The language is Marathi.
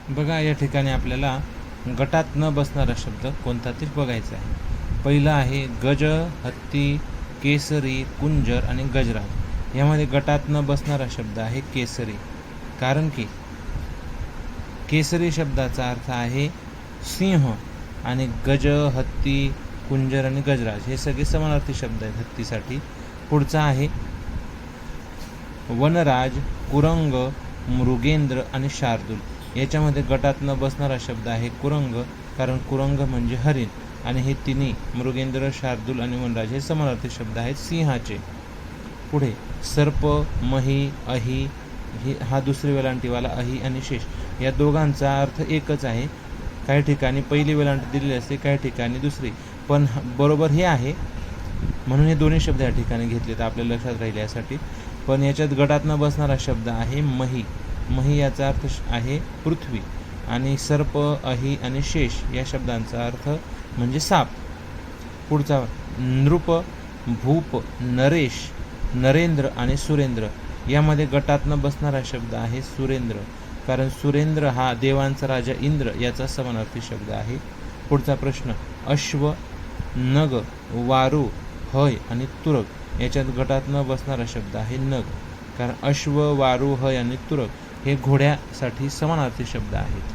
बघा, या ठिकाणी आपल्याला गटात न बसणारा शब्द कोणता ते बघायचा आहे. पहिला आहे गज, हत्ती, केसरी, कुंजर आणि गजराज. यामध्ये गटात न बसणारा शब्द आहे केसरी. कारण की केसरी शब्दाचा अर्थ आहे सिंह आणि गज, हत्ती, कुंजर आणि गजराज हे सगळे समानार्थी शब्द आहेत हत्तीसाठी. पुढचा आहे वनराज, कुरंग, मृगेंद्र आणि शार्दूल. याच्यामध्ये गटात न बसणारा शब्द आहे कुरंग, कारण कुरंग म्हणजे हरिण आणि हे तिन्ही मृगेंद्र, शार्दूल आणि वनराज हे समानार्थी शब्द आहेत सिंहाचे. पुढे सर्प, मही, अही हा दुसरी वेलांटीवाला अही आणि शेष या दोघांचा अर्थ एकच आहे. काही ठिकाणी पहिली वेलांटी दिलेली असते, काही ठिकाणी दुसरी, पण बरोबर हे आहे म्हणून हे दोन्ही शब्द या ठिकाणी घेतले तर आपल्या लक्षात राहील यासाठी. पण याच्यात गटात न बसणारा शब्द आहे मही. मही याचा अर्थ आहे पृथ्वी आणि सर्प, अही आणि शेष या शब्दांचा अर्थ म्हणजे साप. पुढचा नृप, भूप, नरेश, नरेंद्र आणि सुरेंद्र. यामध्ये गटात न बसणारा शब्द आहे सुरेंद्र, कारण सुरेंद्र हा देवांचा राजा इंद्र याचा समानार्थी शब्द आहे. पुढचा प्रश्न अश्व, नग, वारू, हय आणि तुरग. याच्यात गटात न बसणारा शब्द आहे नग, कारण अश्व, वारू, हय आणि तुरग हे घोड्यासाठी समानार्थी शब्द आहेत.